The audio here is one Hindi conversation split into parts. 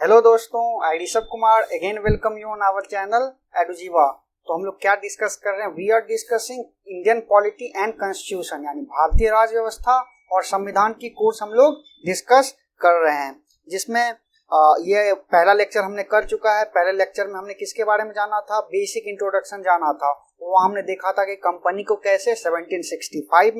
हेलो दोस्तों, I Rishabh Kumar again welcome you on our channel Edujeeva. तो हम लोग क्या डिस्कस कर रहे हैं? We are discussing Indian polity and constitution, यानी भारतीय राज्य व्यवस्था और संविधान की कोर्स हम लोग डिस्कस कर रहे हैं, जिसमें ये पहला लेक्चर हमने कर चुका है। पहले लेक्चर में हमने किसके बारे में जाना था? बेसिक इंट्रोडक्शन जाना था। वहाँ हमने देखा था कि कंपनी को कैसे 1765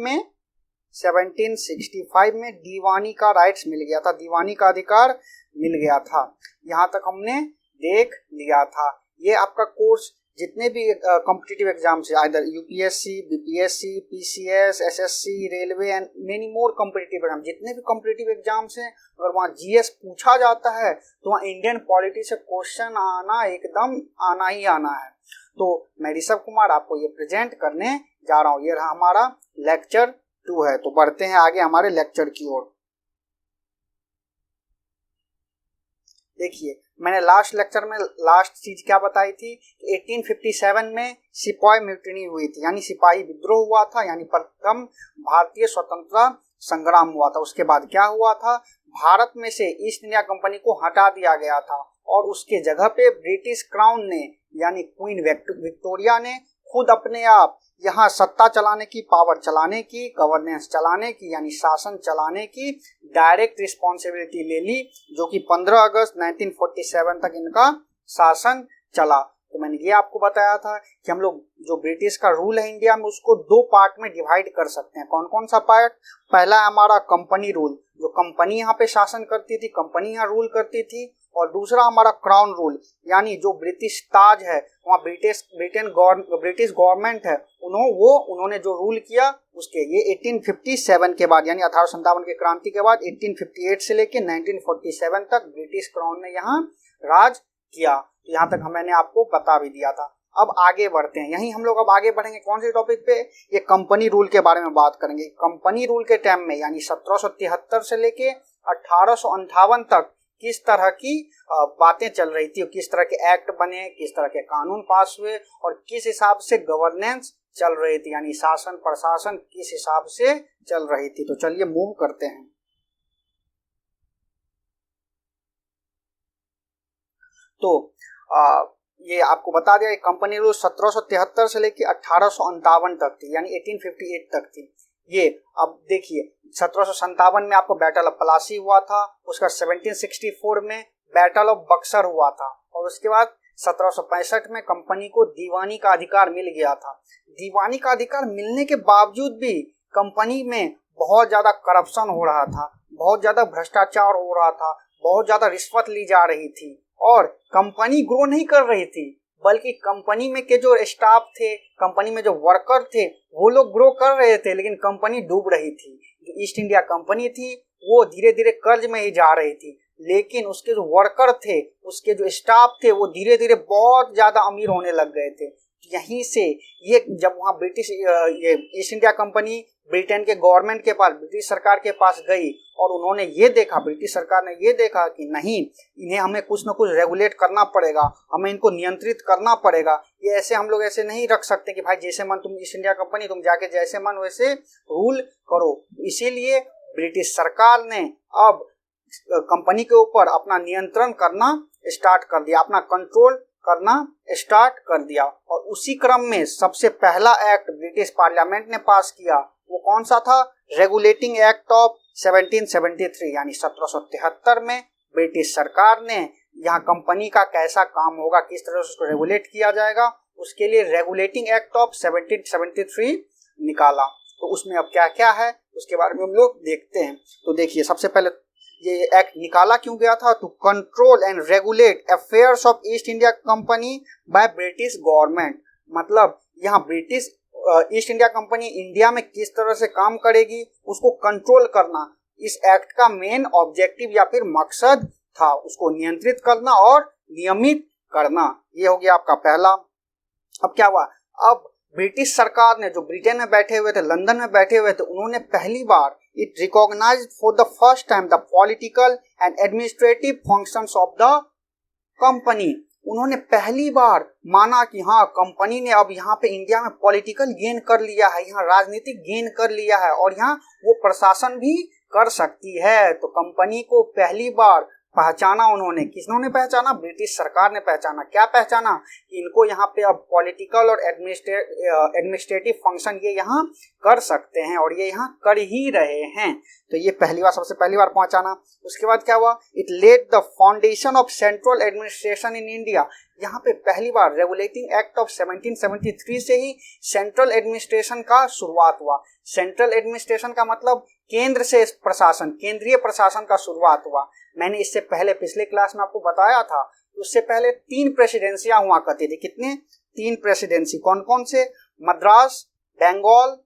में दीवानी का राइट्स मिल गया था, दीवानी का अधिकार मिल गया था। यहाँ तक हमने देख लिया था। ये आपका कोर्स जितने भी कॉम्पिटिटिव एग्जाम्स है, either UPSC, BPSC, PCS, SSC, railway and many more competitive exam, जितने भी कॉम्पिटिटिव एग्जाम्स हैं, अगर वहाँ जीएस पूछा जाता है तो वहाँ इंडियन पॉलिटी से क्वेश्चन आना एकदम आना ही आना है। तो मैं ऋषभ कुमार आपको ये प्रेजेंट करने जा रहा हूँ। ये रहा हमारा लेक्चर 2 है। तो बढ़ते हैं आगे हमारे लेक्चर की ओर। देखिए, मैंने लास्ट लेक्चर में लास्ट चीज क्या बताई थी? 1857 में सिपाही म्यूटिनी हुई थी, यानी सिपाही विद्रोह हुआ था, यानी प्रथम भारतीय स्वतंत्रता संग्राम हुआ था। उसके बाद क्या हुआ था? भारत में से ईस्ट इंडिया कंपनी को हटा दिया गया था और उसके जगह पे ब्रिटिश क्राउन ने, यानी क्वीन विक्टोरिया ने खुद अपने आप यहाँ सत्ता चलाने की, पावर चलाने की, गवर्नेंस चलाने की, यानी शासन चलाने की डायरेक्ट रिस्पॉन्सिबिलिटी ले ली, जो कि 15 अगस्त 1947 तक इनका शासन चला। तो मैंने ये आपको बताया था कि हम लोग जो ब्रिटिश का रूल है इंडिया में, उसको 2 पार्ट में डिवाइड कर सकते हैं। कौन कौन सा पार्ट? पहला है हमारा कंपनी रूल, जो कंपनी यहाँ पे शासन करती थी, कंपनी यहाँ रूल करती थी। और दूसरा हमारा क्राउन रूल, यानी जो ब्रिटिश ताज है, वहाँ ब्रिटिश गवर्नमेंट है, उन्होंने जो रूल किया उसके, ये 1857 के बाद, यानी 1857 की क्रांति के बाद 1858 से लेके 1947 तक ब्रिटिश क्राउन ने यहाँ राज किया। यहाँ तक मैंने आपको बता भी दिया था। अब आगे बढ़ते हैं। यहीं हम लोग अब आगे बढ़ेंगे कौन से टॉपिक पे? ये कंपनी रूल के बारे में बात करेंगे। कंपनी रूल के टाइम में, यानी 1773 से लेके 1858 तक किस तरह की बातें चल रही थी, किस तरह के एक्ट बने, किस तरह के कानून पास हुए और किस हिसाब से गवर्नेंस चल रही थी, यानी शासन प्रशासन किस हिसाब से चल रही थी। तो चलिए मूव करते हैं। तो ये आपको बता दिया, कंपनी रूल 1773 से लेकर 1858 तक थी, यानी 1858 तक थी। ये अब देखिए, 1757 में आपको बैटल ऑफ प्लासी हुआ था, उसका 1764 में बैटल ऑफ बक्सर हुआ था, और उसके बाद 1765 में कंपनी को दीवानी का अधिकार मिल गया था। दीवानी का अधिकार मिलने के बावजूद भी कंपनी में बहुत ज्यादा करप्शन हो रहा था, बहुत ज्यादा भ्रष्टाचार हो रहा था, बहुत ज्यादा रिश्वत ली जा रही थी और कंपनी ग्रो नहीं कर रही थी, बल्कि कंपनी में के जो स्टाफ थे, कंपनी में जो वर्कर थे, वो लोग ग्रो कर रहे थे, लेकिन कंपनी डूब रही थी। जो ईस्ट इंडिया कंपनी थी वो धीरे धीरे कर्ज में ही जा रही थी, लेकिन उसके जो वर्कर थे, उसके जो स्टाफ थे, वो धीरे धीरे बहुत ज्यादा अमीर होने लग गए थे। यहीं से ये जब वहाँ ये ईस्ट इंडिया कंपनी ब्रिटेन के गवर्नमेंट के पास, ब्रिटिश सरकार के पास गई और उन्होंने ये देखा, ब्रिटिश सरकार ने ये देखा कि नहीं, इन्हें हमें कुछ ना कुछ रेगुलेट करना पड़ेगा, हमें इनको नियंत्रित करना पड़ेगा। ये ऐसे हम लोग ऐसे नहीं रख सकते कि भाई जैसे मन, तुम ईस्ट इंडिया कंपनी, तुम जाके जैसे मन वैसे रूल करो। इसीलिए ब्रिटिश सरकार ने अब कंपनी के ऊपर अपना नियंत्रण करना स्टार्ट कर दिया, अपना कंट्रोल करना स्टार्ट कर दिया। और उसी क्रम में सबसे पहला एक्ट ब्रिटिश पार्लियामेंट ने पास किया, वो कौन सा था? रेगुलेटिंग एक्ट ऑफ 1773, यानी 1773 में ब्रिटिश सरकार ने यहाँ कंपनी का कैसा काम होगा, किस तरह से उसको रेगुलेट किया जाएगा, उसके लिए रेगुलेटिंग एक्ट ऑफ 1773 निकाला। तो उसमें अब क्या क्या है उसके बारे में हम लोग देखते हैं। तो देखिए, सबसे पहले ये एक्ट निकाला क्यों गया था? To control and regulate affairs of East India company by British government. मतलब यहाँ British East India company India में किस तरह से काम करेगी, उसको कंट्रोल करना इस एक्ट का मेन ऑब्जेक्टिव या फिर मकसद था, उसको नियंत्रित करना और नियमित करना। ये हो गया आपका पहला। अब क्या हुआ? अब ब्रिटिश सरकार ने, जो ब्रिटेन में बैठे हुए थे, लंदन में बैठे हुए थे, उन्होंने पहली बार it recognised for the first time the political and administrative functions of the company. उन्होंने पहली बार माना कि हाँ, कंपनी ने अब यहाँ पे इंडिया में पॉलिटिकल गेन कर लिया है, यहाँ राजनीतिक गेन कर लिया है और यहाँ वो प्रशासन भी कर सकती है। तो कंपनी को पहली बार पहचाना उन्होंने, किसने पहचाना, ब्रिटिश सरकार ने पहचाना। क्या पहचाना कि इनको यहाँ पे अब पॉलिटिकल और एडमिनिस्ट्रेटिव फंक्शन ये यहाँ कर सकते हैं और ये यहाँ कर ही रहे हैं। तो ये पहली बार, सबसे पहली बार पहचाना। उसके बाद क्या हुआ, it led the foundation of central administration in India. यहाँ पे पहली बार रेगुलेटिंग एक्ट ऑफ 1773 से ही सेंट्रल एडमिनिस्ट्रेशन का शुरुआत हुआ। सेंट्रल एडमिनिस्ट्रेशन का मतलब केंद्र से प्रशासन, केंद्रीय प्रशासन का शुरुआत हुआ। मैंने इससे पहले पिछले क्लास में आपको बताया था, उससे पहले 3 प्रेसिडेंसियां हुआ करती थी। कितने? 3 प्रेसिडेंसी। कौन कौन से? मद्रास, बंगाल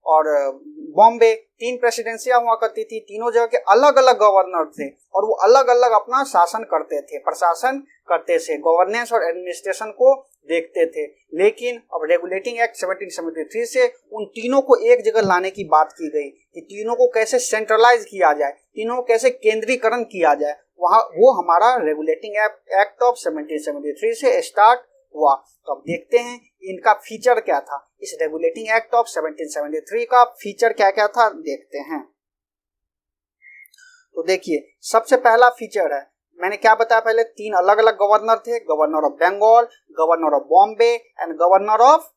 और बॉम्बे। 3 प्रेसिडेंसियां हुआ करती थी। तीनों जगह के अलग अलग गवर्नर थे और वो अलग अलग अपना शासन करते थे, प्रशासन करते थे, गवर्नेंस और एडमिनिस्ट्रेशन को देखते थे। लेकिन अब रेगुलेटिंग एक्ट 1773 से उन तीनों को एक जगह लाने की बात की गई कि तीनों को कैसे सेंट्रलाइज किया जाए, तीनों को कैसे केंद्रीकरण किया जाए। वहाँ वो हमारा रेगुलेटिंग एक्ट ऑफ 1773 से स्टार्ट हुआ। तो अब देखते हैं इनका फीचर क्या था, इस रेगुलेटिंग एक्ट ऑफ 1773 का फीचर क्या क्या था देखते हैं। तो देखिए, सबसे पहला फीचर है, मैंने क्या बताया पहले, 3 अलग अलग गवर्नर थे, governor of Bengal, governor of Bombay and governor of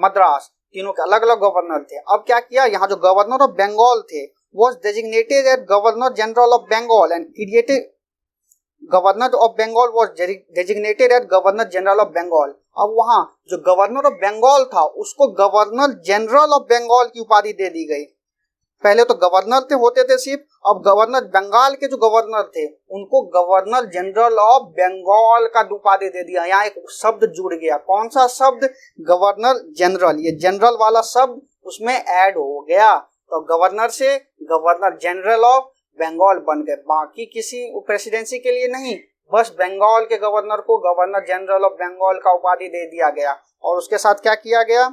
Madras. तीनों के अलग अलग गवर्नर थे। अब क्या किया, यहाँ जो गवर्नर ऑफ बंगाल थे was designated as Governor General of Bengal and created Governor of Bengal was designated as Governor General of Bengal। अब वहाँ जो गवर्नर ऑफ बंगाल था उसको गवर्नर जनरल ऑफ बंगाल की उपाधि दे दी गई। पहले तो गवर्नर होते थे सिर्फ, अब गवर्नर बंगाल के जो गवर्नर थे उनको गवर्नर जनरल ऑफ बंगाल का उपाधि दे दिया। यहाँ एक शब्द जुड़ गया, कौन सा शब्द, गवर्नर जनरल। ये जनरल वाला शब्द उसमें ऐड हो गया, तो गवर्नर से गवर्नर जनरल ऑफ बंगाल बन गए। बाकी किसी प्रेसिडेंसी के लिए नहीं, बस बंगाल के गवर्नर को गवर्नर जनरल ऑफ बंगाल का उपाधि दे दिया गया। और उसके साथ क्या किया गया,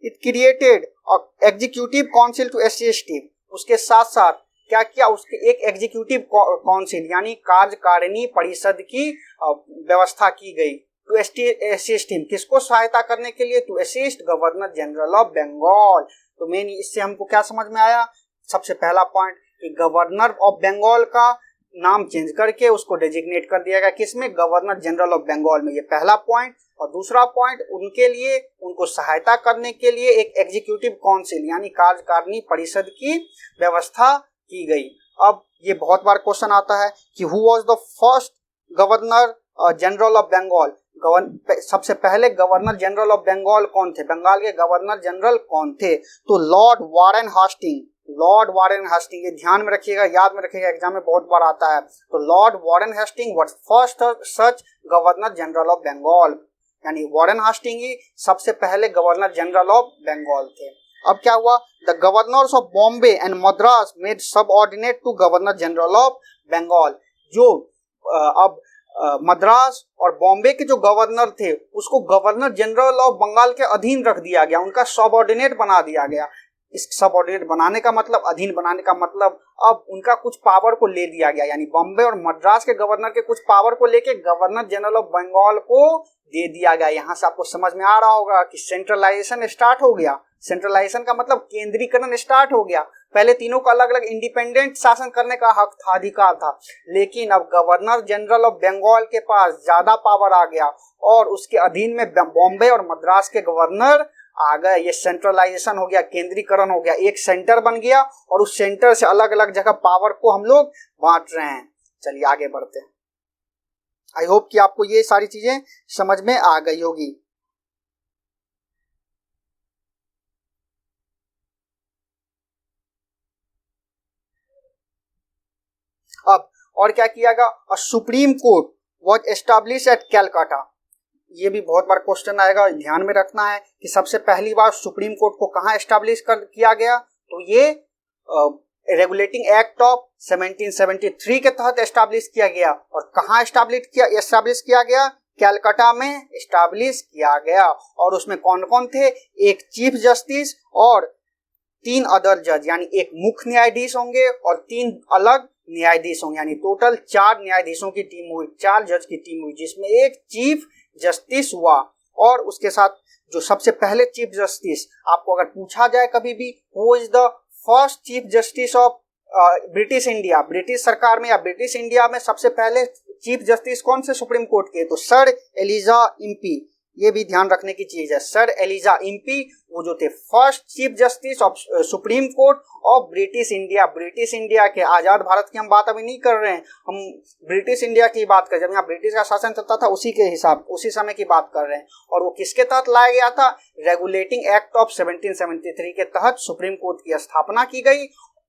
it created executive council to assist him. उसके साथ साथ क्या किया, उसके एक एग्जीक्यूटिव काउंसिल यानी कार्यकारिणी परिषद की व्यवस्था की गई टू असिस्ट हिम। किसको सहायता करने के लिए, to assist governor general of Bengal. तो मेन इससे हमको क्या समझ में आया, सबसे पहला पॉइंट कि गवर्नर ऑफ बंगाल का नाम चेंज करके उसको डेजिग्नेट कर दिया गया, किसमें, गवर्नर जनरल ऑफ बंगाल में। ये पहला पॉइंट। और दूसरा पॉइंट, उनके लिए, उनको सहायता करने के लिए एक एग्जीक्यूटिव काउंसिल यानी कार्यकारिणी परिषद की व्यवस्था की गई। अब ये बहुत बार क्वेश्चन आता है कि who was the first governor general of Bengal. सबसे पहले गवर्नर जनरल ऑफ बंगाल कौन थे, बंगाल के गवर्नर जनरल कौन थे, तो Lord Warren Hastings. Lord Warren Hastings, ये ध्यान में रखिएगा, याद में रखिएगा, एग्जाम में बहुत बार आता है। तो Lord Warren Hasting was first such governor general of Bengal, यानी वारेन हास्टिंग ही सबसे पहले गवर्नर जनरल ऑफ बंगाल थे। अब क्या हुआ, the governors of Bombay and Madras made subordinate to governor general of Bengal. जो अब मद्रास और बॉम्बे के जो गवर्नर थे उसको गवर्नर जनरल ऑफ बंगाल के अधीन रख दिया गया, उनका सबऑर्डिनेट बना दिया गया। इस सबऑर्डिनेट बनाने का मतलब, अधीन बनाने का मतलब, अब उनका कुछ पावर को ले दिया गया, यानी बॉम्बे और मद्रास के गवर्नर के कुछ पावर को लेके गवर्नर जनरल ऑफ बंगाल को दे दिया गया। यहाँ से आपको समझ में आ रहा होगा कि सेंट्रलाइजेशन स्टार्ट हो गया। सेंट्रलाइजेशन का मतलब केंद्रीकरण स्टार्ट हो गया। पहले तीनों का अलग अलग इंडिपेंडेंट शासन करने का हक था, अधिकार था, लेकिन अब गवर्नर जनरल ऑफ बंगाल के पास ज्यादा पावर आ गया और उसके अधीन में बॉम्बे और मद्रास के गवर्नर आ गए। ये सेंट्रलाइजेशन हो गया, केंद्रीकरण हो गया, एक सेंटर बन गया और उस सेंटर से अलग अलग जगह पावर को हम लोग बांट रहे हैं। चलिए आगे बढ़ते हैं। आई होप कि आपको ये सारी चीजें समझ में आ गई होगी। अब और क्या किया गया, supreme court was establish at Calcutta. ये भी बहुत बार क्वेश्चन आएगा, ध्यान में रखना है कि सबसे पहली बार सुप्रीम कोर्ट को कहाँ एस्टैब्लिश किया गया, तो ये रेगुलेटिंग एक्ट ऑफ 1773 के तहत एस्टैब्लिश किया गया। और कहाँ एस्टैब्लिश किया गया, कैलकाटा में एस्टैब्लिश किया गया। और उसमें कौन कौन थे, एक चीफ जस्टिस और 3 अदर जज, यानी एक मुख्य न्यायाधीश होंगे और 3 अलग न्यायाधीश होंगे, यानी टोटल 4 न्यायाधीशों की टीम हुई, 4 जज की टीम हुई, जिसमें एक चीफ जस्टिस हुआ। और उसके साथ जो सबसे पहले चीफ जस्टिस, आपको अगर पूछा जाए कभी भी who is the first chief justice of British India, British सरकार में या ब्रिटिश इंडिया में सबसे पहले चीफ जस्टिस कौन से सुप्रीम कोर्ट के? तो सर एलिजा इम्पी। ये भी ध्यान रखने की चीज है, सर एलिजा इम्पी वो जो थे first chief justice of supreme court of British India. British India के, आजाद भारत की हम बात अभी नहीं कर रहे हैं, हम ब्रिटिश इंडिया की बात कर, जब यहाँ ब्रिटिश का शासन चलता था उसी समय की बात कर रहे हैं। और वो किसके तहत लाया गया था? रेगुलेटिंग एक्ट ऑफ 1773 के तहत सुप्रीम कोर्ट की स्थापना की गई।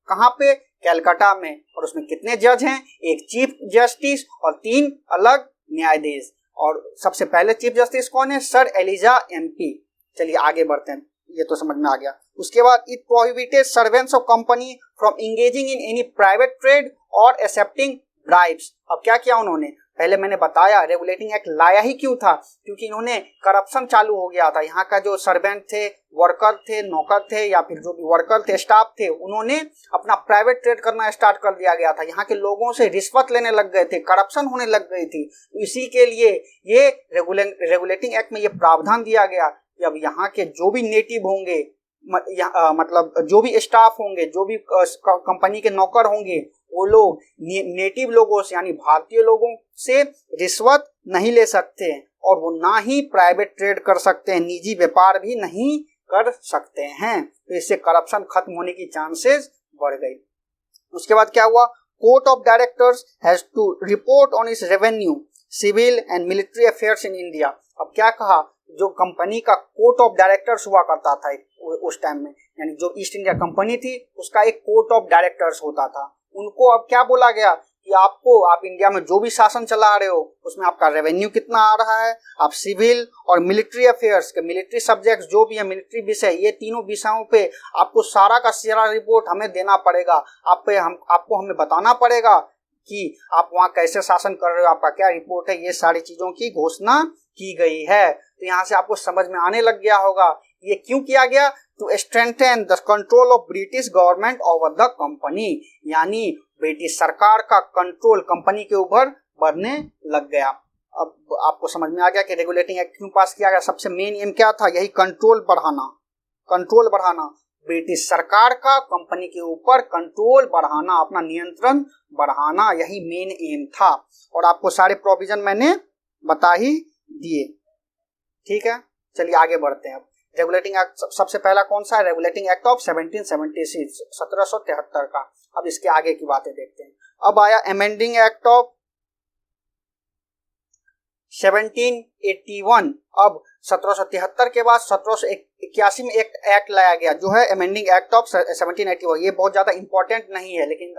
कहाँ पे? कैलकाटा में। और उसमें कितने जज हैं? एक चीफ जस्टिस और 3 अलग न्यायाधीश। और सबसे पहले चीफ जस्टिस कौन है? Sir Elijah Impey. चलिए आगे बढ़ते हैं, ये तो समझ में आ गया। उसके बाद it prohibited servants of company from engaging in any private trade और एक्सेप्टिंग ब्राइब्स। अब क्या किया उन्होंने? पहले मैंने बताया रेगुलेटिंग एक्ट लाया ही क्यों था? क्योंकि इन्होंने करप्शन चालू हो गया था। यहाँ का जो सर्वेंट थे, वर्कर थे, नौकर थे, या फिर जो भी वर्कर थे, स्टाफ थे, उन्होंने अपना प्राइवेट ट्रेड करना स्टार्ट कर दिया गया था। यहाँ के लोगों से रिश्वत लेने लग गए थे, करप्शन होने लग गई थी। इसी के लिए ये रेगुलेटिंग एक्ट में ये प्रावधान दिया गया कि अब यहाँ के जो भी नेटिव होंगे, मतलब जो भी स्टाफ होंगे, जो भी कंपनी के नौकर होंगे, वो लोग नेटिव लोगों से यानी भारतीय लोगों से रिश्वत नहीं ले सकते हैं, और वो ना ही प्राइवेट ट्रेड कर सकते हैं, निजी व्यापार भी नहीं कर सकते हैं। तो इससे करप्शन खत्म होने की चांसेस बढ़ गई। उसके बाद क्या हुआ? Court of directors has to report on इस revenue, civil and military affairs in India. अब क्या कहा? जो कंपनी का कोर्ट ऑफ डायरेक्टर्स हुआ करता था उस टाइम में, यानी जो ईस्ट इंडिया कंपनी थी उसका एक कोर्ट ऑफ डायरेक्टर्स होता था, उनको अब क्या बोला गया कि आप इंडिया में जो भी शासन चला रहे हो उसमें आपका रेवेन्यू कितना आ रहा है, आप सिविल और मिलिट्री अफेयर्स के मिलिट्री सब्जेक्ट्स जो भी है, मिलिट्री विषय, ये तीनों विषयों पे आपको सारा का सारा रिपोर्ट हमें देना पड़ेगा। आपको हमें बताना पड़ेगा कि आप वहाँ कैसे शासन कर रहे हो, आपका क्या रिपोर्ट है। ये सारी चीजों की घोषणा की गई है। तो यहाँ से आपको समझ में आने लग गया होगा ये क्यों किया गया? To strengthen the control of British government over the company, यानी ब्रिटिश सरकार का कंट्रोल कंपनी के ऊपर बढ़ने लग गया। अब आपको समझ में आ गया कि रेगुलेटिंग एक्ट क्यों पास किया गया। सबसे मेन एम क्या था? यही कंट्रोल बढ़ाना, ब्रिटिश सरकार का कंपनी के ऊपर कंट्रोल बढ़ाना, अपना नियंत्रण बढ़ाना, यही मेन एम था। और आपको सारे प्रोविजन मैंने बता ही दिए, ठीक है। चलिए आगे बढ़ते हैं। अब रेगुलेटिंग एक्ट सबसे पहला कौन सा है? रेगुलेटिंग एक्ट ऑफ 1773 का। अब इसके आगे की बातें देखते हैं। अब आया अमेंडिंग एक्ट ऑफ 1781। अब 1773 के बाद 1781 में एक एक्ट लाया गया जो है अमेंडिंग एक्ट ऑफ 1781। ये बहुत ज्यादा इंपॉर्टेंट नहीं है, लेकिन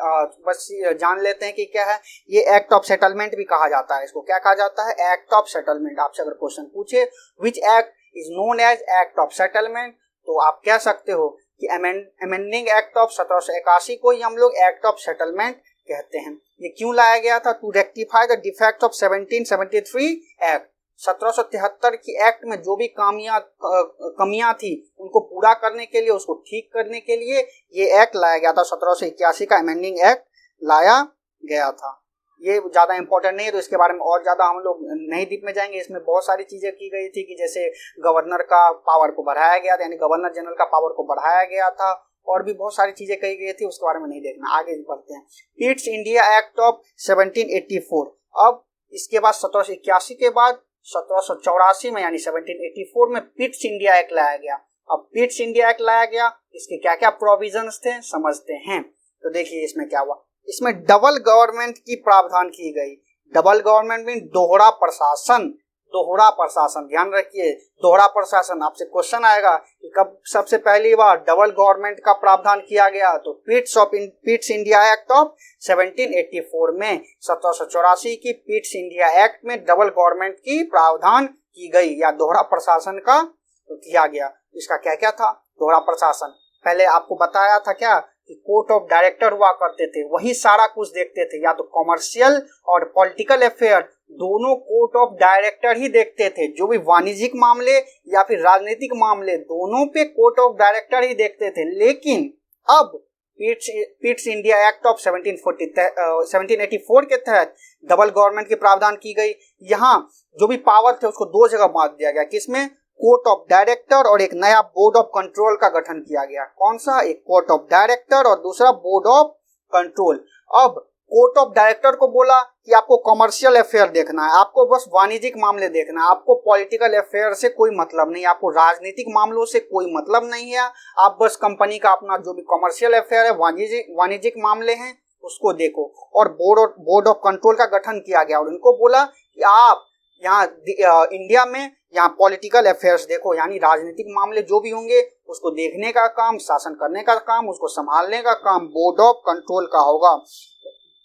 बस जान लेते हैं कि क्या है। ये एक्ट ऑफ सेटलमेंट भी कहा जाता है। इसको क्या कहा जाता है? Act of settlement. आपसे अगर क्वेश्चन पूछे which act is known as act of settlement, तो आप कह सकते हो कि अमेंडिंग एक्ट ऑफ 1781 को ही हम लोग एक्ट ऑफ सेटलमेंट कहते हैं। ये क्यों लाया गया था? To rectify the defect of 1773 act. 1773 की एक्ट में जो भी कमियां थी उनको पूरा करने के लिए, उसको ठीक करने के लिए ये एक्ट लाया गया था। 1781 का अमेंडिंग एक्ट लाया गया था। ये ज्यादा इंपॉर्टेंट नहीं है, तो इसके बारे में और ज्यादा हम लोग नहीं डीप में जाएंगे। इसमें बहुत सारी चीजें की गई थी कि जैसे गवर्नर का पावर को बढ़ाया गया था, यानी गवर्नर जनरल का पावर को बढ़ाया गया था, और भी बहुत सारी चीजें कही गई थी, उसके बारे में नहीं देखना। आगे बढ़ते हैं। Pitt's India act of 1784। अब इसके बाद 1781 के बाद 1784 में यानी 1784 में पिट्स इंडिया एक्ट लाया गया। अब पिट्स इंडिया एक्ट लाया गया, इसके क्या क्या प्रोविजंस थे समझते हैं। तो देखिए इसमें क्या हुआ। इसमें डबल गवर्नमेंट की प्रावधान की गई। डबल गवर्नमेंट मीन दोहरा प्रशासन। ध्यान रखिए, दोहरा प्रशासन। आपसे क्वेश्चन आएगा कि कब सबसे पहली बार डबल गवर्नमेंट का प्रावधान किया गया? तो पिट्स इंडिया एक्ट ऑफ 1784 में, 1784 की पिट्स इंडिया एक्ट में डबल गवर्नमेंट की प्रावधान की गई या दोहरा प्रशासन का किया गया। इसका क्या क्या था दोहरा प्रशासन? पहले आपको बताया था क्या कि कोर्ट ऑफ डायरेक्टर हुआ करते थे, वही सारा कुछ देखते थे। या तो कॉमर्शियल और पॉलिटिकल अफेयर दोनों कोर्ट ऑफ डायरेक्टर ही देखते थे। जो भी वाणिज्यिक मामले या फिर राजनीतिक मामले, दोनों पे कोर्ट ऑफ डायरेक्टर ही देखते थे। लेकिन अब पिट्स इंडिया एक्ट ऑफ 1784 के तहत डबल गवर्नमेंट की प्रावधान की गई। यहाँ जो भी पावर थे उसको दो जगह बांट दिया गया। किसमें? कोर्ट ऑफ डायरेक्टर, और एक नया बोर्ड ऑफ कंट्रोल का गठन किया गया। कौन सा? एक कोर्ट ऑफ डायरेक्टर और दूसरा बोर्ड ऑफ कंट्रोल। अब कोर्ट ऑफ डायरेक्टर को बोला कि आपको कमर्शियल अफेयर देखना है, आपको बस वाणिज्यिक मामले देखना है, आपको पॉलिटिकल अफेयर से कोई मतलब नहीं, आपको राजनीतिक मामलों से कोई मतलब नहीं है, आप बस कंपनी का अपना जो भी कमर्शियल अफेयर है, वाणिज्यिक मामले हैं उसको देखो। और बोर्ड ऑफ कंट्रोल का गठन किया गया और उनको बोला कि आप यहाँ इंडिया में यहाँ पॉलिटिकल अफेयर्स देखो, यानी राजनीतिक मामले जो भी होंगे उसको देखने का काम, शासन करने का काम, उसको संभालने का काम बोर्ड ऑफ कंट्रोल का होगा।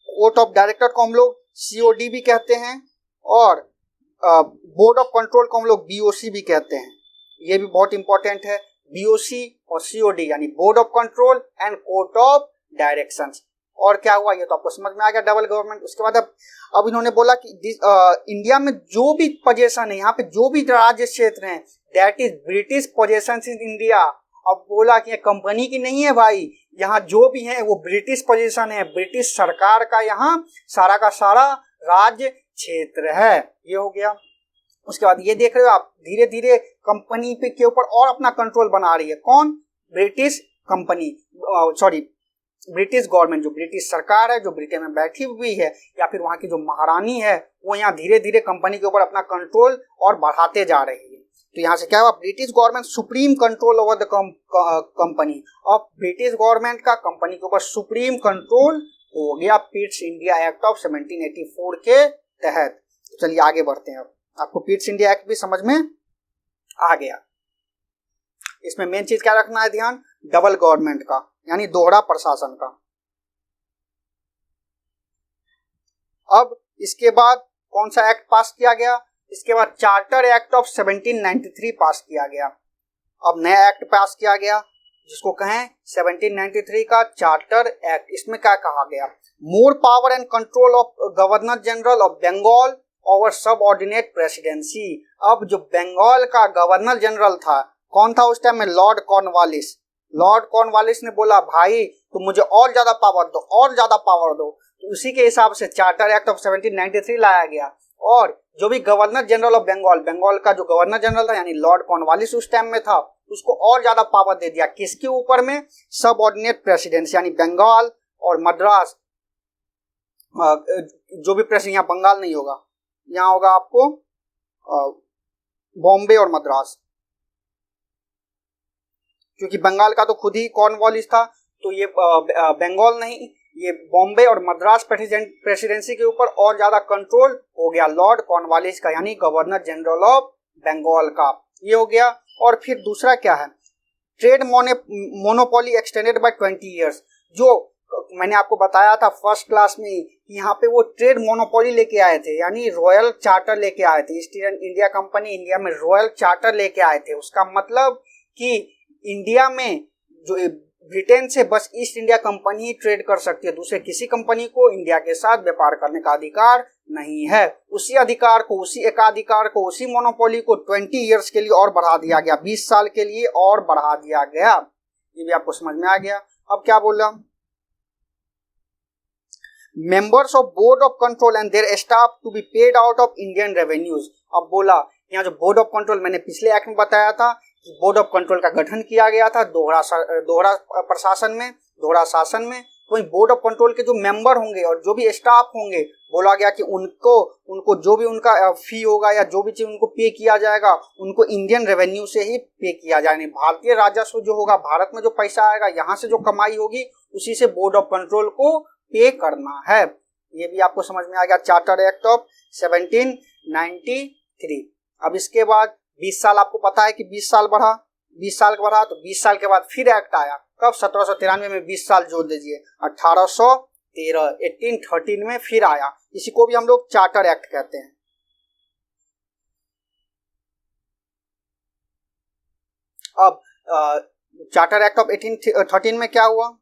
कोर्ट ऑफ डायरेक्टर को हम लोग COD भी कहते हैं और बोर्ड ऑफ कंट्रोल को हम लोग BOC भी कहते हैं। ये भी बहुत इंपॉर्टेंट है, BOC और COD यानी board of control and court of direction. और क्या हुआ ये तो आपको समझ में आ गया, डबल गवर्नमेंट। उसके बाद अब इन्होंने बोला कि इंडिया में जो भी पोजीशन है, यहाँ पे जो भी राज्य क्षेत्र हैं, that is British position in India. अब बोला कि कंपनी की नहीं है भाई, यहाँ जो भी है वो ब्रिटिश पोजीशन है, ब्रिटिश सरकार का यहाँ सारा का सारा राज्य क्षेत्र है। ये हो गया। उसके बाद ये देख रहे हो आप, धीरे धीरे कंपनी पे के ऊपर और अपना कंट्रोल बना रही है। कौन? British company, sorry British government, जो ब्रिटिश सरकार है, जो ब्रिटेन में बैठी हुई है, या फिर वहां की जो महारानी है, वो यहाँ धीरे धीरे कंपनी के ऊपर अपना कंट्रोल और बढ़ाते जा रही है। तो यहाँ से क्या हुआ, British government supreme control over the company. अब ब्रिटिश गवर्नमेंट का कंपनी के ऊपर सुप्रीम कंट्रोल हो गया पिट्स इंडिया एक्ट ऑफ 1784 के तहत। चलिए आगे बढ़ते हैं। अब आपको पिट्स इंडिया एक्ट भी समझ में आ गया। इसमें मेन चीज क्या रखना है ध्यान, डबल गवर्नमेंट का, यानी दोहरा प्रशासन का। अब इसके बाद कौन सा एक्ट पास किया गया, इसके बाद चार्टर एक्ट ऑफ 1793 पास किया गया। अब नया एक्ट पास किया गया जिसको कहें 1793 का चार्टर एक्ट। इसमें क्या कहा गया, more power and control of governor general of Bengal over subordinate presidency. अब जो बंगाल का गवर्नर जनरल था, कौन था उस टाइम में, लॉर्ड कॉर्नवालिस। लॉर्ड कॉर्नवालिस ने बोला भाई तुम मुझे और ज्यादा पावर दो, और ज्यादा पावर दो। तो उसी के हिसाब से चार्टर एक्ट ऑफ 1793 लाया गया। और जो भी governor general of Bengal, Bengal का जो गवर्नर जनरल था यानी लॉर्ड कॉर्नवालिस उस टाइम में था, उसको और ज्यादा पावर दे दिया। किसके ऊपर में, सबऑर्डिनेट प्रेसिडेंसी, यानी बंगाल और मद्रास, जो भी प्रेसिडेंट, यहाँ बंगाल नहीं होगा, यहाँ होगा आपको बॉम्बे और मद्रास, क्योंकि बंगाल का तो खुद ही कॉर्नवालिस था, तो ये बंगाल नहीं, ये बॉम्बे और मद्रास प्रेसिडेंसी के ऊपर और ज्यादा कंट्रोल हो गया लॉर्ड कॉर्नवालिस का, यानी गवर्नर जनरल ऑफ बंगाल का। ये हो गया। और फिर दूसरा क्या है, trade monopoly extended by 20 years. जो मैंने आपको बताया था फर्स्ट क्लास में, यहाँ पे वो ट्रेड मोनोपोली लेके आए थे, यानी रॉयल चार्टर लेके आए थे। ईस्ट इंडिया कंपनी इंडिया में रॉयल चार्टर लेके आए थे। उसका मतलब कि इंडिया में जो ब्रिटेन से बस ईस्ट इंडिया कंपनी ही ट्रेड कर सकती है, दूसरे किसी कंपनी को इंडिया के साथ व्यापार करने का अधिकार नहीं है। उसी अधिकार को, उसी एकाधिकार को, उसी मोनोपोली को 20 ईयर्स के लिए और बढ़ा दिया गया, 20 साल के लिए और बढ़ा दिया गया। ये भी आपको समझ में आ गया। अब क्या बोला, members of board of control and their staff to be paid out of Indian revenues. अब बोला यहाँ जो बोर्ड ऑफ कंट्रोल, मैंने पिछले एक्ट में बताया था कि बोर्ड ऑफ कंट्रोल का गठन किया गया था दोहरा प्रशासन में, दोहरा शासन में। तो बोर्ड ऑफ कंट्रोल के जो मेंबर होंगे और जो भी स्टाफ होंगे, बोला गया कि उनको जो भी उनका फी होगा या जो भी चीज उनको पे किया जाएगा, उनको इंडियन रेवेन्यू से ही पे किया जाए। भारतीय राजस्व जो होगा, भारत में जो पैसा आएगा, यहाँ से जो कमाई होगी, उसी से बोर्ड ऑफ कंट्रोल को पे करना है। ये भी आपको समझ में आ गया, चार्टर एक्ट ऑफ 1793। अब इसके बाद 20 साल, आपको पता है कि 20 साल बढ़ा, 20 साल बढ़ा, तो 20 साल के बाद फिर एक्ट आया। कब, 1793 में 20 साल जोड़ दीजिए, 1813, 1813 में फिर आया। इसी को भी हम लोग चार्टर एक्ट कहते हैं। अब चार्टर एक्ट ऑफ 1813 में क्या हुआ,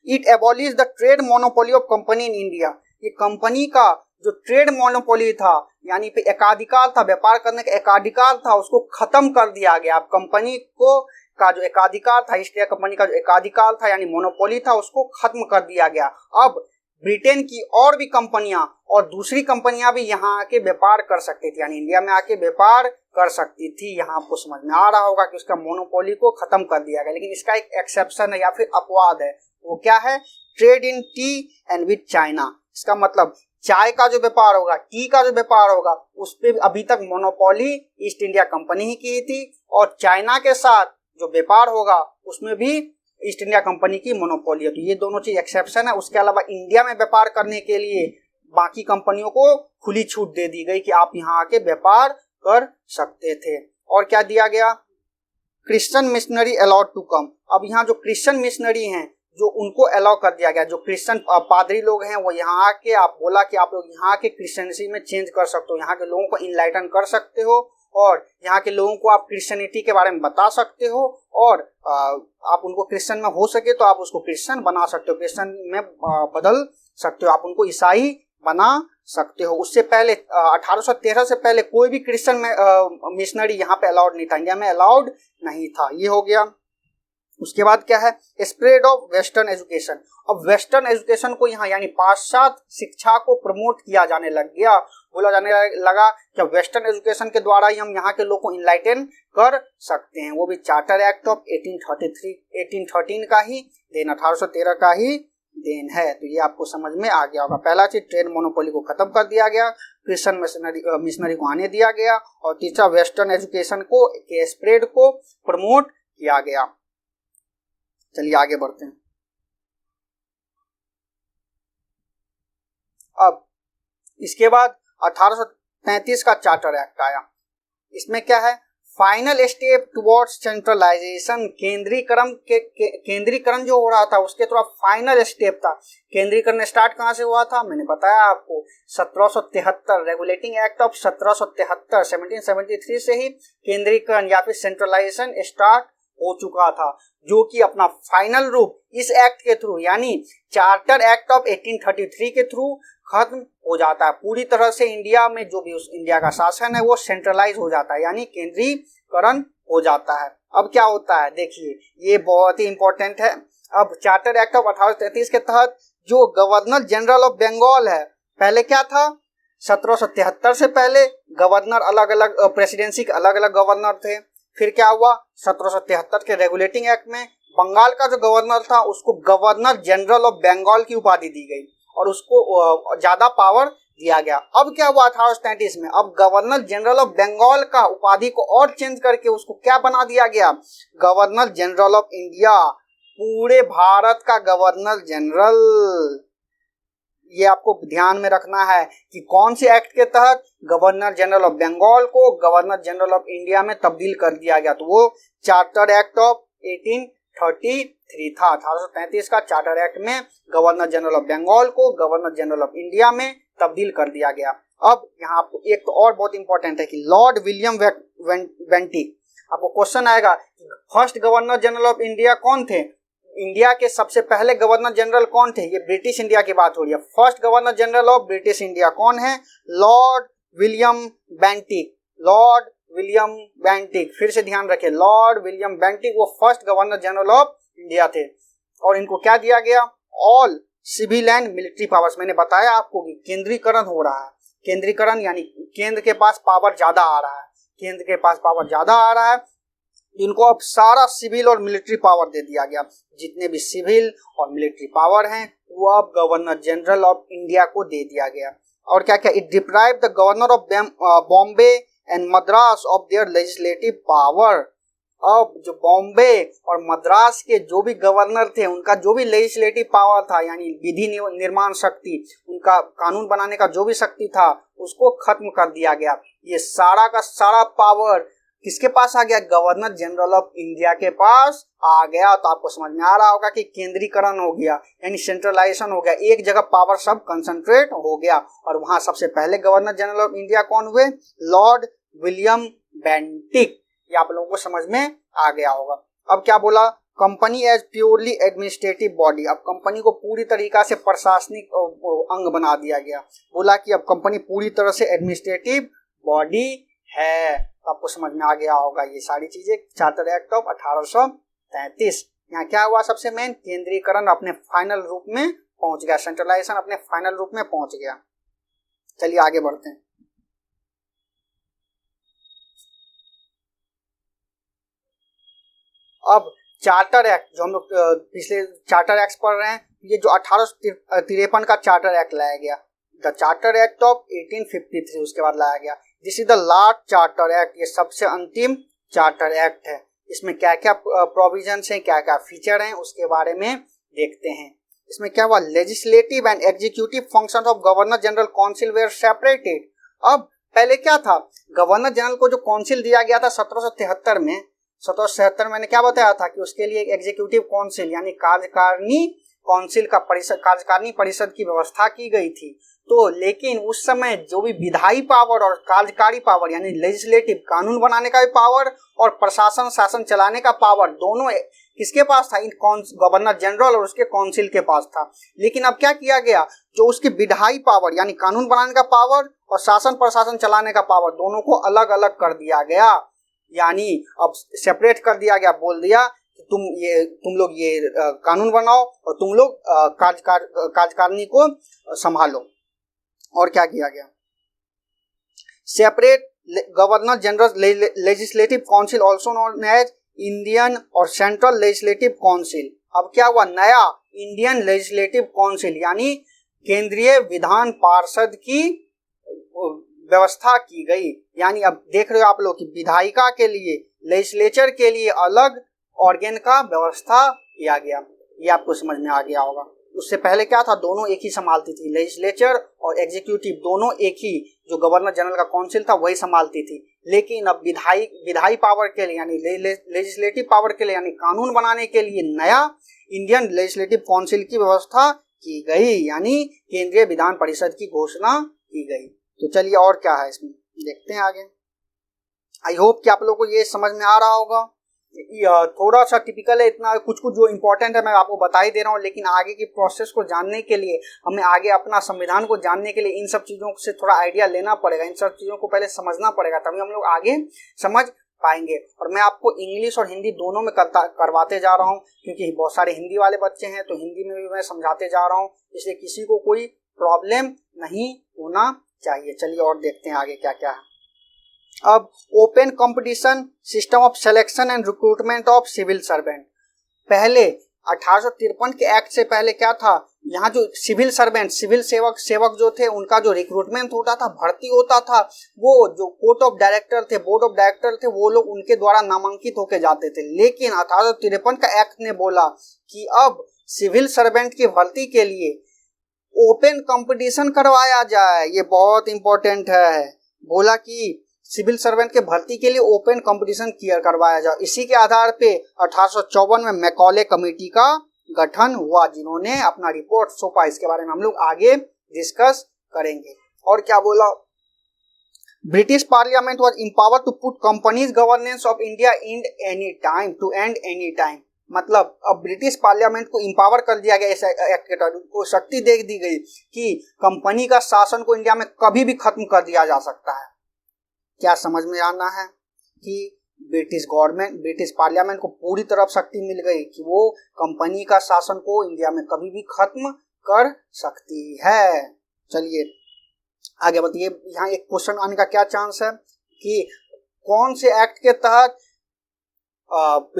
it abolish the trade monopoly of company in India. ये कंपनी का जो ट्रेड मोनोपोली था, यानी पे एकाधिकार था, व्यापार करने का एकाधिकार था, उसको खत्म कर दिया गया। अब कंपनी को का जो एकाधिकार था, ईस्ट इंडिया कंपनी का जो एकाधिकार था यानी मोनोपोली था, उसको खत्म कर दिया गया। अब ब्रिटेन की और भी कंपनियां और दूसरी कंपनियां भी यहाँ आके व्यापार कर सकती थी, यानी इंडिया में आके व्यापार कर सकती थी। यहाँ आपको समझ में आ रहा होगा कि उसका मोनोपोली को खत्म कर दिया गया। लेकिन इसका एक एक्सेप्शन है या फिर अपवाद है, वो क्या है? Trade in T and with China. इसका मतलब चाय का जो व्यापार होगा, टी का जो व्यापार होगा, उस पर अभी तक मोनोपोली ईस्ट इंडिया कंपनी ही की थी, और चाइना के साथ जो व्यापार होगा उसमें भी ईस्ट इंडिया कंपनी की मोनोपोली है। तो ये दोनों चीज एक्सेप्शन है। उसके अलावा इंडिया में व्यापार करने के लिए बाकी कंपनियों को खुली छूट दे दी गई कि आप यहाँ आके व्यापार कर सकते थे। और क्या दिया गया? Christian missionary allowed to come. अब यहाँ जो क्रिश्चियन मिशनरी हैं जो उनको अलाउ कर दिया गया, जो क्रिश्चियन पादरी लोग हैं वो यहाँ आके, आप बोला कि आप लोग यहाँ के क्रिश्चियनिटी में चेंज कर सकते हो, यहाँ के लोगों को इनलाइटन कर सकते हो, और यहाँ के लोगों को आप क्रिश्चियनिटी के बारे में बता सकते हो, और आप उनको क्रिश्चियन में हो सके तो आप उसको क्रिश्चियन बना सकते हो, क्रिश्चियन में बदल सकते हो, आप उनको ईसाई बना सकते हो। उससे पहले 1813 से पहले कोई भी क्रिश्चियन में मिशनरी यहाँ पे अलाउड नहीं था, इंडिया में अलाउड नहीं था। ये हो गया। उसके बाद क्या है? Spread of western education. अब वेस्टर्न एजुकेशन को यहाँ यानी पाश्चात्य शिक्षा को प्रमोट किया जाने लग गया। बोला जाने लगा कि वेस्टर्न एजुकेशन के द्वारा ही हम यहाँ के लोगों को इनलाइटन कर सकते हैं। वो भी चार्टर एक्ट ऑफ 1813 का ही देन, 1813 का ही देन है। तो ये आपको समझ में आ गया होगा। पहला चीज, ट्रेड मोनोपोली को खत्म कर दिया गया, क्रिश्चियन मिशनरी को आने दिया गया, और तीसरा, वेस्टर्न एजुकेशन को के स्प्रेड को प्रमोट किया गया। चलिए आगे बढ़ते हैं। अब इसके बाद 1833 का चार्टर एक्ट आया। इसमें क्या है? Final step towards centralisation. केंद्रीकरण जो हो रहा था उसके थोड़ा फाइनल स्टेप था। केंद्रीकरण स्टार्ट कहाँ से हुआ था? मैंने बताया आपको 1773 रेगुलेटिंग एक्ट ऑफ 1773 से ही केंद्रीकरण या फिर सेंट्रलाइजेशन स्टार्ट हो चुका था, जो कि अपना फाइनल रूप इस एक्ट के थ्रू यानी चार्टर एक्ट ऑफ 1833 के थ्रू खत्म हो जाता है। पूरी तरह से इंडिया में जो भी उस इंडिया का शासन है वो सेंट्रलाइज हो जाता है, यानी केंद्रीकरण हो जाता है। अब क्या होता है देखिए, ये बहुत ही इंपॉर्टेंट है। अब चार्टर एक्ट ऑफ 1833 के तहत जो गवर्नर जनरल ऑफ बंगाल है, पहले क्या था? 1773 से पहले गवर्नर अलग अलग, प्रेसिडेंसी के अलग अलग गवर्नर थे। फिर क्या हुआ? 1773 के रेगुलेटिंग एक्ट में बंगाल का जो गवर्नर था उसको गवर्नर जनरल ऑफ बंगाल की उपाधि दी गई और उसको ज्यादा पावर दिया गया। अब क्या हुआ 1833 में? अब गवर्नर जनरल ऑफ बंगाल का उपाधि को और चेंज करके उसको क्या बना दिया गया? गवर्नर जनरल ऑफ इंडिया, पूरे भारत का गवर्नर जनरल। ये आपको ध्यान में रखना है कि कौन से एक्ट के तहत गवर्नर जनरल ऑफ बंगाल को गवर्नर जनरल ऑफ इंडिया में तब्दील कर दिया गया। तो वो चार्टर एक्ट ऑफ 1833 था। 1833 का चार्टर एक्ट में गवर्नर जनरल ऑफ बंगाल को गवर्नर जनरल ऑफ इंडिया में तब्दील कर दिया गया। अब यहाँ आपको एक तो और बहुत इंपॉर्टेंट है कि लॉर्ड विलियम बेंटिक, आपको क्वेश्चन आएगा first governor general of India कौन थे? इंडिया के सबसे पहले गवर्नर जनरल कौन थे? ये ब्रिटिश इंडिया की बात हो रही है। First governor general of British India कौन है? Lord William Bentinck. Lord William Bentinck, फिर से ध्यान रखें, लॉर्ड विलियम बेंटिक वो first governor general of India थे। और इनको क्या दिया गया? All civil and military powers. मैंने बताया आपको कि केंद्रीकरण हो रहा है। केंद्रीकरण यानी केंद्र के पास पावर ज्यादा आ रहा है, केंद्र के पास पावर ज्यादा आ रहा है। इनको अब सारा सिविल और मिलिट्री पावर दे दिया गया। जितने भी सिविल और मिलिट्री पावर हैं वो अब गवर्नर जनरल ऑफ इंडिया को दे दिया गया। और क्या क्या? It deprive the governor of Bombay and Madras of their legislative power. अब जो बॉम्बे और मद्रास के जो भी गवर्नर थे उनका जो भी लेजिस्लेटिव पावर था यानी विधि निर्माण शक्ति, उनका कानून बनाने का जो भी शक्ति था उसको खत्म कर दिया गया। ये सारा का सारा पावर किसके पास आ गया? गवर्नर जनरल ऑफ इंडिया के पास आ गया। तो आपको समझ में आ रहा होगा कि केंद्रीकरण हो गया यानी सेंट्रलाइजेशन हो गया, एक जगह पावर सब कंसंट्रेट हो गया। और वहां सबसे पहले गवर्नर जनरल ऑफ इंडिया कौन हुए? Lord William Bentinck. ये आप लोगों को समझ में आ गया होगा। अब क्या बोला? Company as purely administrative body. अब कंपनी को पूरी तरीका से प्रशासनिक अंग बना दिया गया। बोला कि अब कंपनी पूरी तरह से एडमिनिस्ट्रेटिव बॉडी है। तो आपको समझ में आ गया होगा ये सारी चीजें। Charter act of 1833। यहाँ क्या हुआ? सबसे मेन केंद्रीकरण अपने फाइनल रूप में पहुंच गया, सेंट्रलाइजेशन अपने फाइनल रूप में पहुंच गया। चलिए आगे बढ़ते हैं। अब चार्टर एक्ट, जो हम लोग पिछले चार्टर एक्ट पढ़ रहे हैं, ये जो 1853 का चार्टर एक्ट लाया गया, द चार्टर एक्ट ऑफ 1853, उसके बाद लाया गया। This is the last charter act, ये सबसे अंतिम चार्टर एक्ट है। इसमें क्या क्या प्रोविजंस हैं, क्या क्या फीचर हैं, उसके बारे में देखते हैं। इसमें क्या हुआ, legislative and executive function of governor general council were separated. अब पहले क्या था, गवर्नर जनरल को जो काउंसिल दिया गया था 1773 में, 1773 मैंने क्या बताया था कि उसके लिए एग्जीक्यूटिव काउंसिल यानी कार्यकारिणी काउंसिल का परिषद, कार्यकारिणी परिषद की व्यवस्था की गई थी। तो लेकिन उस समय जो भी विधायी पावर और कार्यकारी पावर यानी लेजिस्लेटिव, कानून बनाने का भी पावर और प्रशासन शासन चलाने का पावर, दोनों किसके पास था, इन गवर्नर जनरल और उसके काउंसिल के पास था। लेकिन अब क्या किया गया, जो उसकी विधायी पावर यानी कानून बनाने का पावर और शासन प्रशासन चलाने का पावर, दोनों को अलग अलग कर दिया गया, यानी अब सेपरेट कर दिया गया। बोल दिया कि तुम लोग ये कानून बनाओ और तुम लोग कार्यकारिणी को संभालो। और क्या किया गया, separate governor general legislative council also known as Indian और सेंट्रल लेजिस्लेटिव काउंसिल। अब क्या हुआ, नया इंडियन लेजिस्लेटिव काउंसिल यानी केंद्रीय विधान पार्षद की व्यवस्था की गई। यानी अब देख रहे हो आप लोग कि विधायिका के लिए, लेजिस्लेचर के लिए अलग ऑर्गेन का व्यवस्था किया गया। ये आपको समझ में आ गया होगा। उससे पहले क्या था, दोनों एक ही संभालती थी, लेजिस्लेचर और एग्जीक्यूटिव दोनों एक ही, जो गवर्नर जनरल का काउंसिल था वही संभालती थी। लेकिन अब विधायी पावर के लिए यानी लेजिस्लेटिव पावर के लिए यानी कानून बनाने के लिए नया इंडियन लेजिस्लेटिव काउंसिल की व्यवस्था की गई, यानी केंद्रीय विधान परिषद की घोषणा की गई। तो चलिए और क्या है इसमें देखते हैं आगे। आई होप कि आप लोगों को ये समझ में आ रहा होगा। थोड़ा सा टिपिकल है, इतना कुछ कुछ जो इम्पोर्टेंट है मैं आपको बता ही दे रहा हूँ, लेकिन आगे की प्रोसेस को जानने के लिए, हमें आगे अपना संविधान को जानने के लिए इन सब चीज़ों से थोड़ा आइडिया लेना पड़ेगा, इन सब चीज़ों को पहले समझना पड़ेगा, तभी हम लोग आगे समझ पाएंगे। और मैं आपको इंग्लिश और हिंदी दोनों में करवाते जा रहा हूँ, क्योंकि बहुत सारे हिंदी वाले बच्चे हैं, तो हिंदी में भी मैं समझाते जा रहा हूँ, इसलिए किसी को कोई प्रॉब्लम नहीं होना चाहिए। चलिए और देखते हैं आगे क्या क्या है। अब open competition system of selection and recruitment of civil servant. पहले 1853 के एक्ट से पहले क्या था, यहाँ जो सिविल सर्वेंट, सिविल सेवक जो थे, उनका जो रिक्रूटमेंट होता था, भर्ती होता था, वो जो बोर्ड ऑफ डायरेक्टर थे, वो लोग उनके द्वारा नामांकित होके जाते थे। लेकिन 1853 का एक्ट ने बोला कि अब सिविल सर्वेंट की भर्ती के लिए ओपन कंपटीशन करवाया जाए। ये बहुत इंपॉर्टेंट है। बोला कि सिविल सर्वेंट के भर्ती के लिए ओपन कंपटीशन करवाया जाए। इसी के आधार पे 1854 में मैकॉले कमेटी का गठन हुआ, जिन्होंने अपना रिपोर्ट सौंपा। इसके बारे में हम लोग आगे डिस्कस करेंगे। और क्या बोला, British parliament was empowered to put company's governance of India in any time, to end any time. मतलब अब ब्रिटिश पार्लियामेंट को एम्पावर कर दिया गया, इस एक्ट के तहत उनको शक्ति दे दी गई कि कंपनी का शासन को इंडिया में कभी भी खत्म कर दिया जा सकता है। क्या समझ में आना है कि ब्रिटिश पार्लियामेंट को पूरी तरफ शक्ति मिल गई कि वो कंपनी का शासन को इंडिया में कभी भी खत्म कर सकती है। चलिए आगे बताइए, यहाँ एक क्वेश्चन आने का क्या चांस है कि कौन से एक्ट के तहत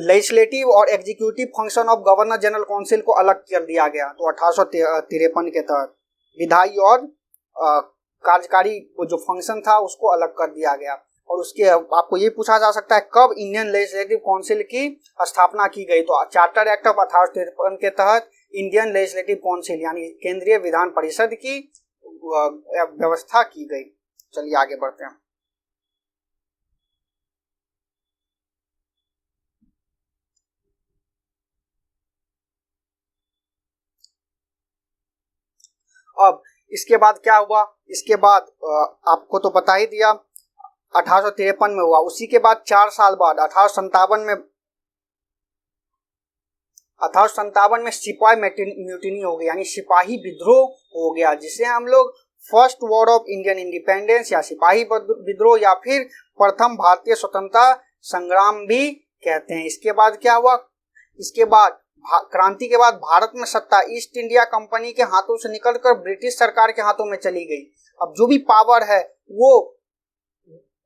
लेजिस्लेटिव और executive function of governor general council को अलग कर दिया गया। तो 1853 के तहत विधायी और कार्यकारी जो फंक्शन था उसको अलग कर दिया गया। और उसके आपको ये पूछा जा सकता है कब इंडियन लेजिस्लेटिव काउंसिल की स्थापना की गई। तो चार्टर एक्ट ऑफ 1853 के तहत इंडियन लेजिस्लेटिव काउंसिल यानी केंद्रीय विधान परिषद की व्यवस्था की गई। चलिए आगे बढ़ते हैं। अब इसके बाद क्या हुआ, इसके बाद आपको तो बता ही दिया 1853 में हुआ। उसी के बाद 4 साल बाद 1857 में सिपाही म्यूटिनी हो गई, यानी सिपाही विद्रोह हो गया, जिसे हम लोग first war of Indian independence या सिपाही विद्रोह या फिर प्रथम भारतीय स्वतंत्रता संग्राम भी कहते हैं। इसके बाद क्या हुआ, इसके बाद क्रांति के बाद भारत में सत्ता ईस्ट इंडिया कंपनी के हाथों से निकलकर ब्रिटिश सरकार के हाथों में चली गई। अब जो भी पावर है वो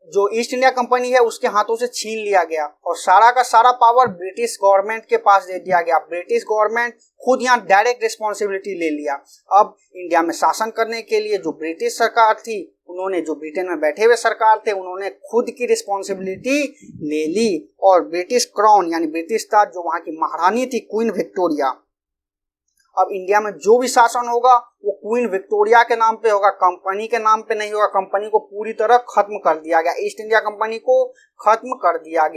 जो ईस्ट इंडिया कंपनी है उसके हाथों से छीन लिया गया और सारा का सारा पावर ब्रिटिश गवर्नमेंट के पास दे दिया गया। ब्रिटिश गवर्नमेंट खुद यहाँ डायरेक्ट रिस्पॉन्सिबिलिटी ले लिया। अब इंडिया में शासन करने के लिए जो ब्रिटिश सरकार थी, उन्होंने, जो ब्रिटेन में बैठे हुए सरकार थे, उन्होंने खुद की रिस्पॉन्सिबिलिटी ले ली और ब्रिटिश क्राउन यानी ब्रिटिश ताज, जो वहाँ की महारानी थी क्वीन विक्टोरिया, अब इंडिया में जो भी शासन होगा वो क्वीन विक्टोरिया के नाम पे होगा, कंपनी के नाम पे नहीं होगा। कंपनी को पूरी तरह खत्म कर दिया गया, ईस्ट इंडिया कंपनी को खत्म कर दिया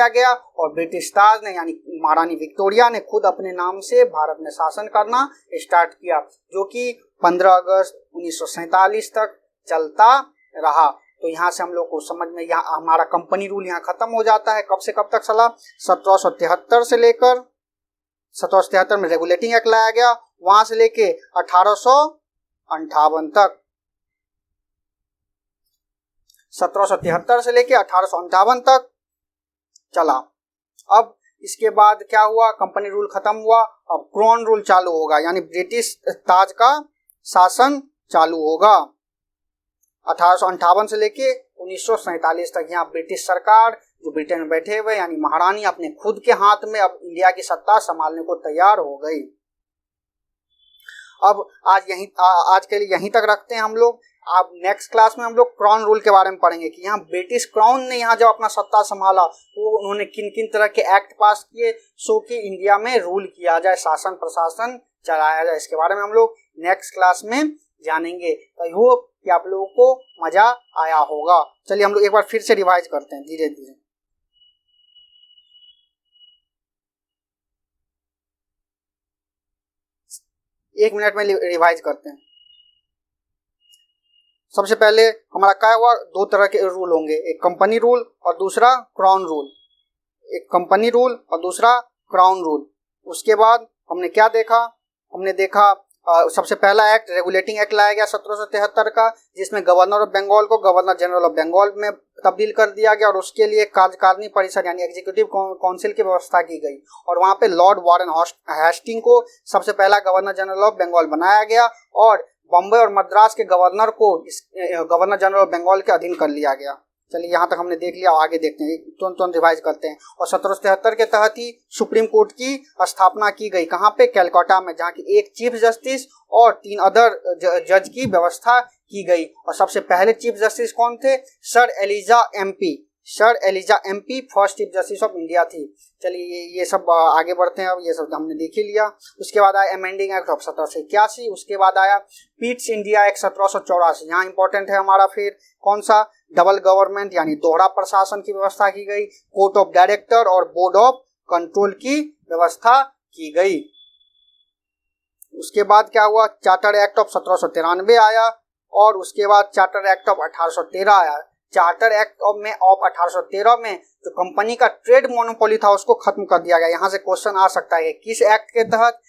गया और ब्रिटिश ताज ने यानी महारानी विक्टोरिया ने खुद अपने नाम से भारत में शासन करना स्टार्ट किया, जो कि 15 अगस्त 1947 तक चलता रहा। तो यहाँ से हम लोग को समझ में, यहाँ हमारा कंपनी रूल यहाँ खत्म हो जाता है। कब से कब तक चला? 1773 से लेकर 1773 में रेगुलेटिंग एक्ट लाया गया, वहां से लेके 1858 तक, 1773 से लेके 1858 तक चला। अब इसके बाद क्या हुआ? कंपनी रूल खत्म हुआ, अब क्राउन रूल चालू होगा, यानी ब्रिटिश ताज का शासन चालू होगा 1858 से लेके 1947 तक। यहाँ ब्रिटिश सरकार जो ब्रिटेन में बैठे हुए यानी महारानी अपने खुद के हाथ में अब इंडिया की सत्ता संभालने को तैयार हो गई। अब आज के लिए यहीं तक रखते हैं हम लोग। अब नेक्स्ट क्लास में हम लोग क्राउन रूल के बारे में पढ़ेंगे कि यहाँ ब्रिटिश क्राउन ने यहाँ जब अपना सत्ता संभाला तो उन्होंने किन किन तरह के एक्ट पास किए सो कि इंडिया में रूल किया जाए, शासन प्रशासन चलाया जाए। इसके बारे में हम लोग नेक्स्ट क्लास में जानेंगे। तो आई होप कि आप लोगों को मजा आया होगा। चलिए हम लोग एक बार फिर से रिवाइज करते हैं धीरे धीरे। एक मिनट में रिवाइज करते हैं। सबसे पहले हमारा क्या हुआ? दो तरह के रूल होंगे, एक कंपनी रूल और दूसरा क्राउन रूल। एक कंपनी रूल और दूसरा क्राउन रूल। उसके बाद हमने क्या देखा? हमने देखा सबसे पहला एक्ट रेगुलेटिंग एक्ट लाया गया 1773 का, जिसमें गवर्नर ऑफ बंगाल को गवर्नर जनरल ऑफ बंगाल में तब्दील कर दिया गया और उसके लिए कार्यकारिणी परिषद यानी एग्जीक्यूटिव काउंसिल की व्यवस्था की गई और वहां पे लॉर्ड वारेन हेस्टिंग को सबसे पहला गवर्नर जनरल ऑफ बंगाल बनाया गया और बम्बई और मद्रास के गवर्नर को गवर्नर जनरल ऑफ बंगाल के अधीन कर लिया गया। चलिए यहाँ तक हमने देख लिया, आगे देखते हैं, तुरंत रिवाइज करते हैं। और 1773 के तहत ही सुप्रीम कोर्ट की स्थापना की गई। कहाँ पे? कैलकाटा में, जहाँ की एक चीफ जस्टिस और 3 अदर जज की व्यवस्था की गई। और सबसे पहले चीफ जस्टिस कौन थे? Sir Elijah Impey first chief justice of India थी। चलिए ये सब आगे बढ़ते हैं। अब ये सब हमने देख ही लिया। उसके बाद आया अमेंडिंग एक्ट ऑफ 1781। उसके बाद आया पीट्स इंडिया एक्ट 1784। यहाँ इंपॉर्टेंट है हमारा फिर कौन सा? डबल गवर्नमेंट यानी दोहरा प्रशासन की व्यवस्था की गई। कोर्ट ऑफ डायरेक्टर और बोर्ड ऑफ कंट्रोल की व्यवस्था की गई। उसके बाद क्या हुआ? चार्टर एक्ट ऑफ 1793 आया और उसके बाद चार्टर एक्ट ऑफ 1813 आया। चार्टर एक्ट ऑफ 1813 में जो कंपनी का ट्रेड मोनोपोली था उसको खत्म कर दिया गया। यहाँ से क्वेश्चन आ सकता है किस एक्ट के तहत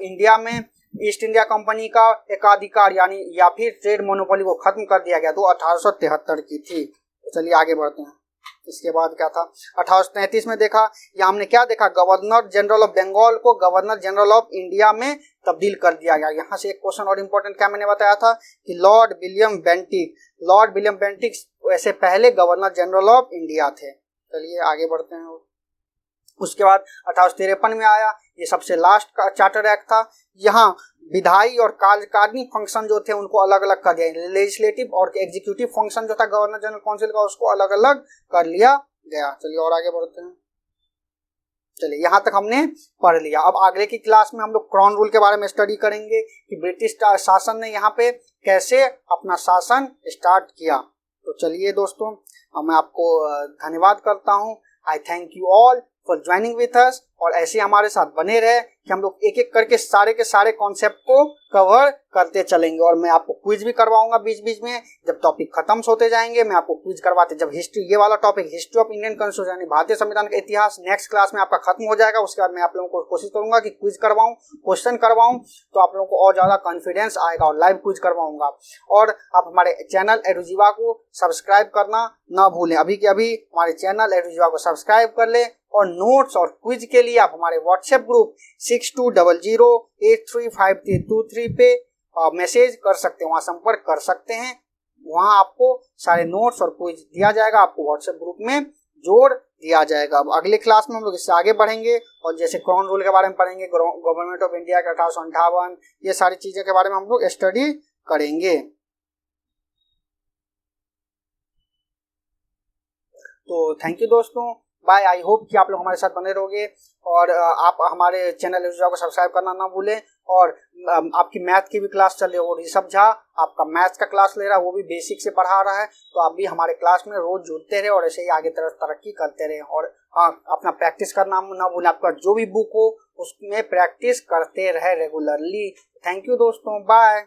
इंडिया में ईस्ट इंडिया कंपनी का एकाधिकार यानी या फिर ट्रेड मोनोपोली को खत्म कर दिया गया? तो 1873 की थी। तो चलिए आगे बढ़ते हैं। इसके बाद क्या था? 1833 में देखा, यहाँ हमने क्या देखा? गवर्नर जनरल ऑफ बंगाल को गवर्नर जनरल ऑफ इंडिया में तब्दील कर दिया गया। यहाँ से एक क्वेश्चन और इम्पोर्टेंट क्या मैंने बताया था कि लॉर्ड विलियम बेंटिक वैसे पहले गवर्नर जनरल ऑफ इंडिया थे। चलिए आगे बढ़ते हैं। उसके बाद 1853 में आया, ये सबसे लास्ट का चार्टर एक्ट था। यहाँ विधायी और कार्यकारिणी फंक्शन जो थे उनको अलग अलग कर दिया। लेजिस्लेटिव और एग्जीक्यूटिव फंक्शन जो था गवर्नर जनरल काउंसिल का उसको अलग अलग कर लिया गया। चलिए और आगे बढ़ते हैं। चलिए यहाँ तक हमने पढ़ लिया। अब आगे की क्लास में हम लोग क्राउन रूल के बारे में स्टडी करेंगे कि ब्रिटिश शासन ने यहाँ पे कैसे अपना शासन स्टार्ट किया। तो चलिए दोस्तों, मैं आपको धन्यवाद करता हूँ। आई thank you all for joining with us और ऐसे हमारे साथ बने रहे कि हम लोग एक एक करके सारे के सारे कॉन्सेप्ट को कवर करते चलेंगे। और मैं आपको क्विज भी करवाऊंगा बीच बीच में। जब टॉपिक खत्म होते जाएंगे मैं आपको क्विज करवाते, जब हिस्ट्री ये वाला topic history of Indian constitution यानी भारतीय संविधान का इतिहास नेक्स्ट क्लास में आपका खत्म हो जाएगा, उसके बाद मैं आप लोगों को कोशिश करूंगा कि क्विज करवाऊं, क्वेश्चन करवाऊं, तो आप लोगों को और ज्यादा कॉन्फिडेंस आएगा और लाइव क्विज करवाऊंगा। और आप हमारे चैनल एडुजीवा को सब्सक्राइब करना ना भूलें। अभी के अभी हमारे चैनल एडुजीवा को सब्सक्राइब कर ले और नोट्स और क्विज के लिए आप हमारे व्हाट्सएप ग्रुप 6200835323 पे मैसेज कर सकते हैं, वहाँ संपर्क कर सकते हैं। वहाँ आपको सारे नोट्स और क्विज दिया जाएगा, आपको व्हाट्सएप ग्रुप में जोड़ दिया जाएगा। अब अगले क्लास में हम लोग इससे आगे बढ़ेंगे और जैसे क्राउन रूल के बारे में पढ़ेंगे, गवर्नमेंट ऑफ इंडिया का 1858, ये सारी चीज़ें के बारे में हम लोग स्टडी करेंगे। तो थैंक यू दोस्तों, बाय। आई होप कि आप लोग हमारे साथ बने रहोगे और आप हमारे चैनल को सब्सक्राइब करना ना भूलें। और आपकी मैथ की भी क्लास चल रही है, वो ऋषभ झा आपका मैथ्स का क्लास ले रहा है, वो भी बेसिक से पढ़ा रहा है। तो आप भी हमारे क्लास में रोज जुड़ते रहे और ऐसे ही आगे तरक्की करते रहे। और हाँ, अपना प्रैक्टिस करना ना भूलें, आपका जो भी बुक हो उसमें प्रैक्टिस करते रहे रेगुलरली। थैंक यू दोस्तों, बाय।